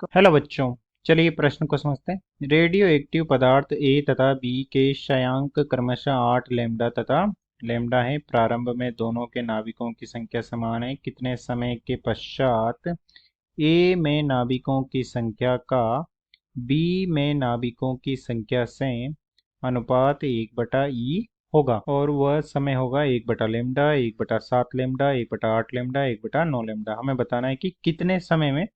Hello बच्चों, चलिए प्रश्न को समझते हैं। रेडियो एक्टिव पदार्थ ए तथा बी के क्षयांक क्रमशः 8 लैम्डा तथा लैम्डा है। प्रारंभ में दोनों के नाभिकों की संख्या समान है। कितने समय के पश्चात ए में नाभिकों की संख्या का बी में नाभिकों की संख्या से अनुपात 1/e होगा? और वह समय होगा 1/लैम्डा, 1/7 लैम्डा, 1/8 लैम्डा, 1/9 लैम्डा। हमें बताना है कि कितने समय में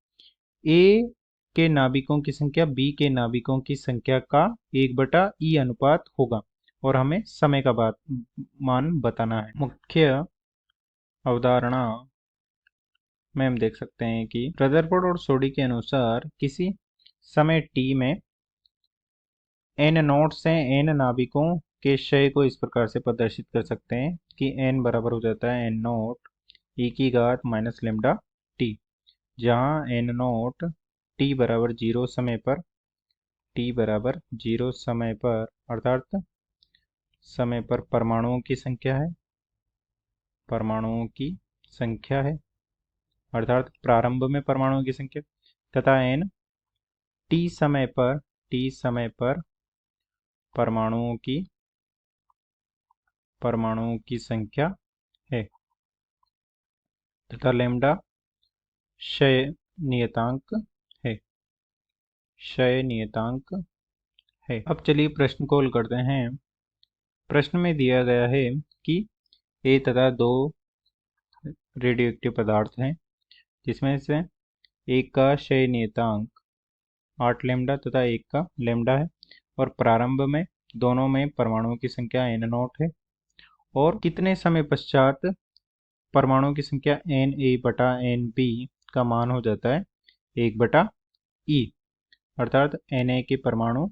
ए के नाभिकों की संख्या बी के नाभिकों की संख्या का 1/e अनुपात होगा, और हमें समय का मान बताना है। मुख्य अवधारणा में हम देख सकते हैं कि रदरफोर्ड और सोडी के अनुसार किसी समय t में n नॉट से n नाभिकों के क्षय को इस प्रकार से प्रदर्शित कर सकते हैं कि n बराबर हो जाता है n नॉट e की घात माइनस लैम्डा t, जहाँ n नॉट t बराबर 0 समय पर, t बराबर 0 समय पर अर्थात समय पर परमाणुओं की संख्या है, परमाणुओं की संख्या है अर्थात प्रारंभ में परमाणुओं की संख्या, तथा n t समय पर परमाणुओं की संख्या है, तथा लैम्डा क्षय नियतांक है, क्षय नियतांक है। अब चलिए प्रश्न को हल करते हैं। प्रश्न में दिया गया है कि ए तथा दो रेडियोएक्टिव पदार्थ हैं, जिसमें से एक का क्षय नियतांक 8 लैम्डा तथा एक का लैम्डा है, और प्रारंभ में दोनों में परमाणुओं की संख्या n नॉट है, और कितने समय पश्चात परमाणुओं की संख्या Na/Nb का मान हो जाता है 1/e, अर्थात Na के परमाणु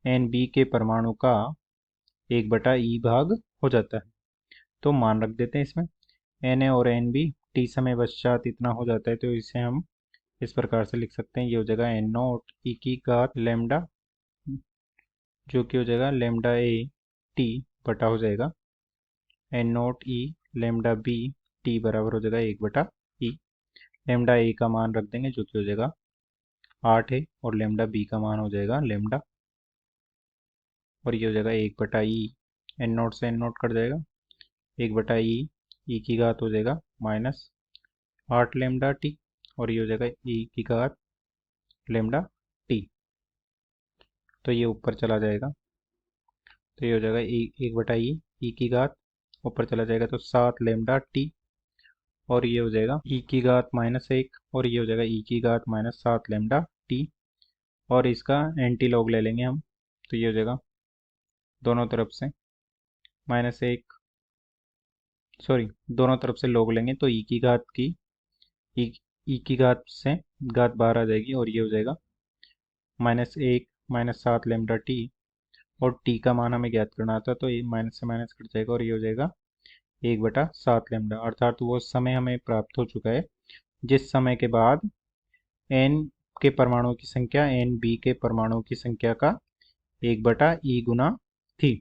Nb के परमाणु का 1/e भाग हो जाता है। तो मान रख देते हैं इसमें। Na और Nb t समय पश्चात इतना हो जाता है, तो इसे हम इस प्रकार से लिख सकते हैं। ये हो जाएगा n नॉट e की घात लैम्डा, जो कि हो जाएगा लैम्डा a t बटा हो जाएगा n not e lambda b t बराबर हो जाएगा 1/e। लैम्डा a का मान रख देंगे, जो कि हो जाएगा 8 है, और लैम्डा b का मान हो जाएगा लैम्डा, और ये हो जाएगा 1/e। n नॉट से n नॉट कट जाएगा, 1/e e की घात हो जाएगा माइनस 8 लैम्डा टी, और ये हो जाएगा e की घात लैम्डा टी। तो ये ऊपर चला जाएगा, तो ये हो जाएगा 1/e e की घात ऊपर चला जाएगा तो 7 लैम्डा टी, और ये हो जाएगा e की घात -1, और ये हो जाएगा e की घात -7 लैम्डा टी, और इसका एंटी लॉग ले लेंगे हम, तो ये हो जाएगा दोनों तरफ से -1, सॉरी दोनों तरफ से लॉग लेंगे तो e की घात की e की घात से घात बाहर आ जाएगी, और ये हो जाएगा -1 -7 लैम्डा टी, और t का मान हमें ज्ञात करना था, तो ये माइनस से माइनस कट जाएगा, और ये हो जाएगा 1/7 लैम्डा, अर्थात वो समय हमें प्राप्त हो चुका है जिस समय के बाद n के परमाणुओं की संख्या n b के परमाणुओं की संख्या का 1/e गुना थी।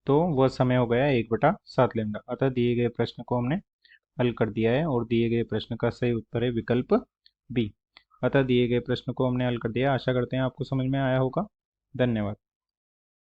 तो वह समय हो गया 1/7 लैम्डा। अतः दिए गए प्रश्न को हमने हल कर दिया है, और दिए गए प्रश्न का सही उत्तर है विकल्प बी। अतः दिए गए प्रश्न को हमने हल कर दिया। आशा करते हैं आपको समझ में आया होगा। धन्यवाद।